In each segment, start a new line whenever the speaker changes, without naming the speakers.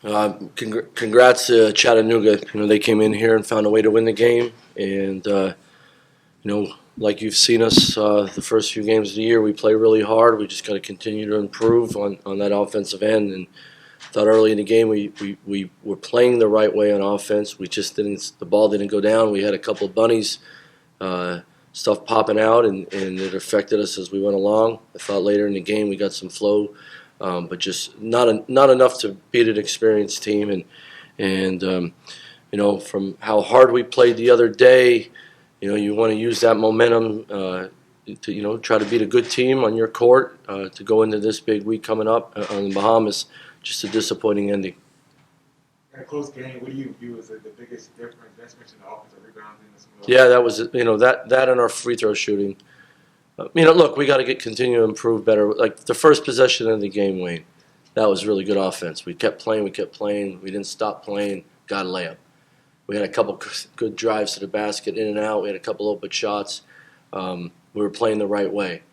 Congrats to Chattanooga. They came in here and found a way to win the game. And, like you've seen us the first few games of the year, we play really hard. We just got to continue to improve on that offensive end. And thought early in the game we were playing the right way on offense. We just the ball didn't go down. We had a couple of bunnies, stuff popping out, and it affected us as we went along. I thought later in the game we got some flow. But just not enough to beat an experienced team, and from how hard we played the other day, you want to use that momentum to try to beat a good team on your court to go into this big week coming up on the Bahamas. Just a disappointing ending.
In a close game, what do you view as the biggest difference? That's mentioned the offensive rebounding.
Yeah, that was that and our free throw shooting. Look, we got to continue to improve better. Like the first possession of the game, Wayne, that was really good offense. We kept playing. We didn't stop playing. Got a layup. We had a couple good drives to the basket, in and out. We had a couple open shots. We were playing the right way.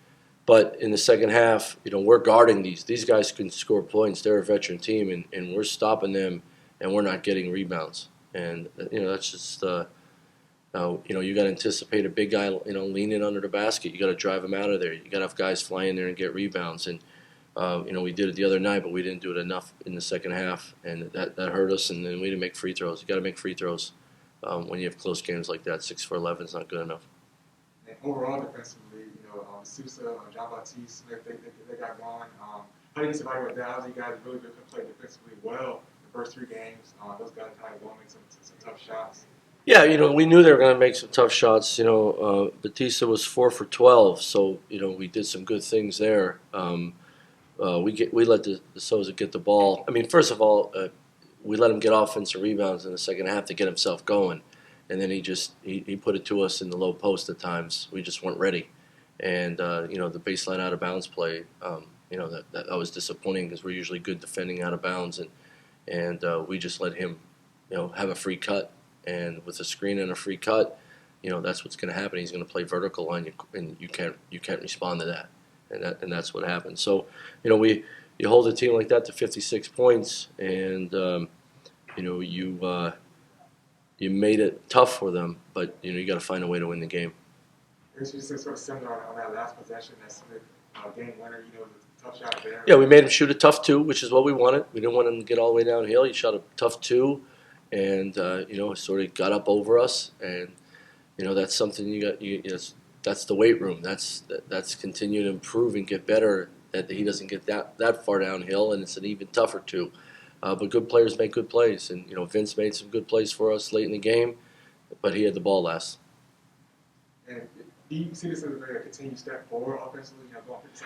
But in the second half, we're guarding these. These guys can score points. They're a veteran team, and we're stopping them, and we're not getting rebounds. And that's just. You got to anticipate a big guy, leaning under the basket. You got to drive him out of there. You got to have guys fly in there and get rebounds. And we did it the other night, but we didn't do it enough in the second half, and that hurt us. And then we didn't make free throws. You got to make free throws when you have close games like that. 6 for 11 is not good enough.
And overall, defensively, Sousa, John Baptiste, Smith, they got going. How do you evaluate that? How do you guys really play defensively well the first 3 games? Those guys kind of going to make some tough shots.
Yeah, we knew they were going to make some tough shots. Batista was 4 for 12, so we did some good things there. We let the Sousa get the ball. I mean, first of all, we let him get offensive rebounds in the second half to get himself going, and then he put it to us in the low post at times. We just weren't ready, and the baseline out of bounds play, that was disappointing because we're usually good defending out of bounds, and we just let him, have a free cut. And with a screen and a free cut, that's what's going to happen. He's going to play vertical on you, and you can't respond to that, and that's what happened. So, you hold a team like that to 56 points, and you made it tough for them, but you got to find a way to win the game.
It's just sort of similar on that last possession, that Smith game winner. The tough shot there.
Yeah, we made him shoot a tough 2, which is what we wanted. We didn't want him to get all the way downhill. He shot a tough 2. And sort of got up over us, and that's something that's the weight room. That's continue to improve and get better. That he doesn't get that far downhill, and it's an even tougher 2. But good players make good plays, and Vince made some good plays for us late in the game, but he had the ball last.
And do you see this as a continued step forward offensively?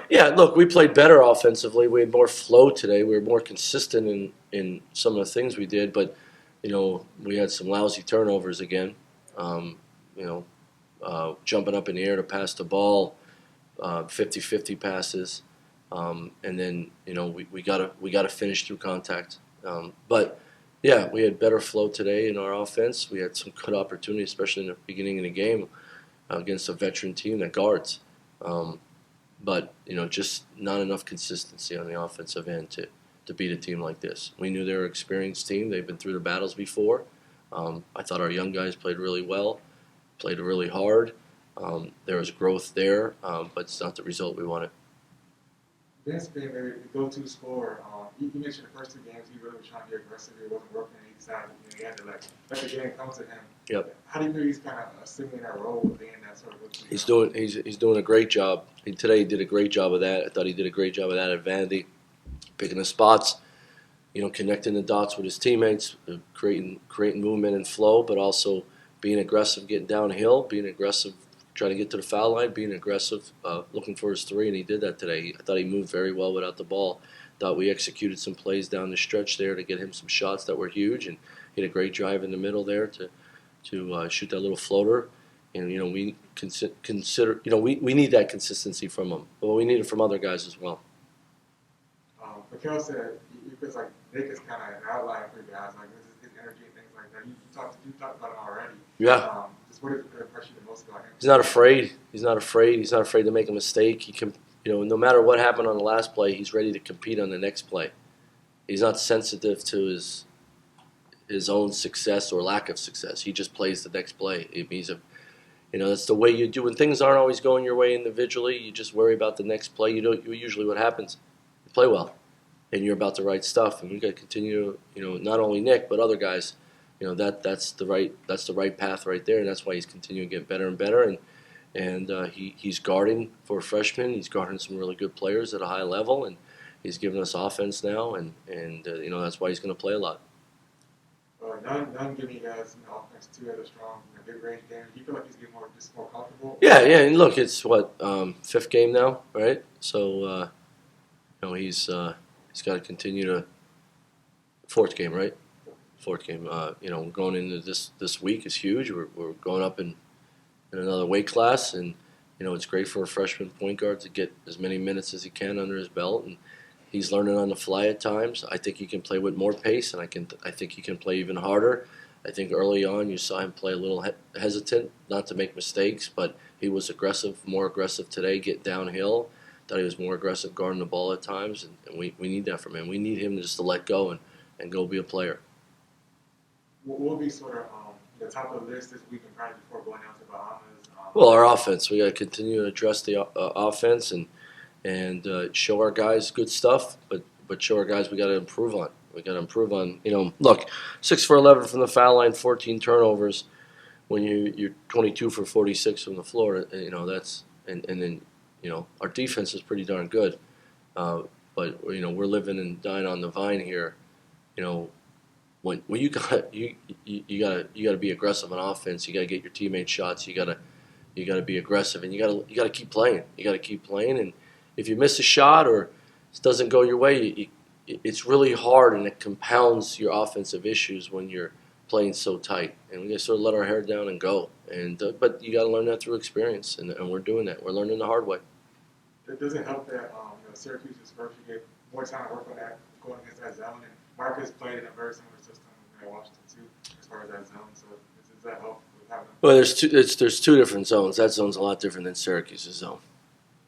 Yeah, look, we played better offensively. We had more flow today. We were more consistent in some of the things we did, but. We had some lousy turnovers again. Jumping up in the air to pass the ball, 50-50 passes, and then we gotta finish through contact. But yeah, we had better flow today in our offense. We had some good opportunities, especially in the beginning of the game against a veteran team that guards. But just not enough consistency on the offensive end to beat a team like this. We knew they were an experienced team. They've been through the battles before. I thought our young guys played really well, played really hard. There was growth there, but it's not the result we wanted.
Vince being the go-to scorer, you mentioned the first 2 games he really was trying to be aggressive. He wasn't working on each side. He had to let the game come to him.
Yep.
How do you feel he's kind of assuming that role of being that sort of go-to?
He's doing a great job. Today he did a great job of that. I thought he did a great job of that at Vandy. Picking the spots, connecting the dots with his teammates, creating movement and flow, but also being aggressive, getting downhill, being aggressive, trying to get to the foul line, being aggressive, looking for his 3, and he did that today. I thought he moved very well without the ball. Thought we executed some plays down the stretch there to get him some shots that were huge, and he had a great drive in the middle there to shoot that little floater. And we consider we need that consistency from him, but we need it from other guys as well.
Mikel said he feels like Nick is kind of an outlier for you guys, like his energy and things like that. You talked about it already.
Yeah.
Just what impressed you the most about him?
He's not afraid. He's not afraid to make a mistake. He can, no matter what happened on the last play, he's ready to compete on the next play. he's not sensitive to his own success or lack of success. He just plays the next play. That's the way you do when things aren't always going your way individually. You just worry about the next play. Usually what happens, you play well, and you're about the right stuff. And we got to continue. Not only Nick but other guys. That's the right path right there, and that's why he's continuing to get better and better. And he's guarding for a freshman. He's guarding some really good players at a high level, and he's giving us offense now. And that's why he's going to play a lot.
None giving you guys offense too at a strong mid-range game. Do you feel like he's getting more comfortable?
Yeah. And look, it's what 5th game now, right? So he's got to continue to 4th game, right? 4th game. Going into this week is huge. We're going up in another weight class, and it's great for a freshman point guard to get as many minutes as he can under his belt, and he's learning on the fly at times. I think he can play with more pace, and I think he can play even harder. I think early on you saw him play a little hesitant, not to make mistakes, but he was aggressive, more aggressive today, get downhill. Thought he was more aggressive guarding the ball at times, and we need that from him. We need him just to let go and go be a player.
What will be sort of the top of the list this week in practice before going down to Bahamas?
Well, our offense. We got to continue to address the offense and show our guys good stuff, but show our guys we got to improve on. We got to improve on. Look, 6 for 11 from the foul line, 14 turnovers. When you're 22 for 46 from the floor, that's and then our defense is pretty darn good. But we're living and dying on the vine here. When you got to be aggressive on offense. You got to get your teammates shots. You got to be aggressive, and you got to keep playing. You got to keep playing, and if you miss a shot or it doesn't go your way, it's really hard, and it compounds your offensive issues when you're playing so tight. And we got to sort of let our hair down and go. But you got to learn that through experience, and we're doing that. We're learning the hard way.
It doesn't help that Syracuse is first. You get more time to work on that going against that zone, and Marcus played in a very similar system in Washington too, as far as that zone. So does that help with having?
Well, there's two different zones. That zone's a lot different than Syracuse's zone.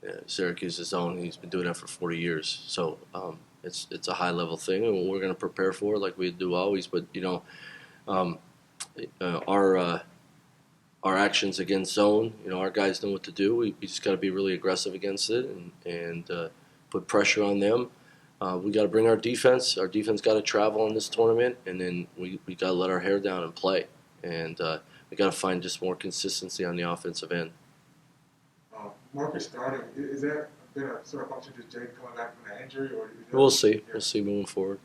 Yeah, Syracuse's zone, he's been doing that for 40 years. So it's a high-level thing, and we're going to prepare for it like we do always. But, our actions against zone, our guys know what to do. We just got to be really aggressive against it and put pressure on them. We got to bring our defense. Our defense got to travel in this tournament, and then we got to let our hair down and play. And we got to find just more consistency on the offensive end.
Marcus starting, is that been a sort of function of Jay coming back from that injury? Or
we'll see. We'll see moving forward.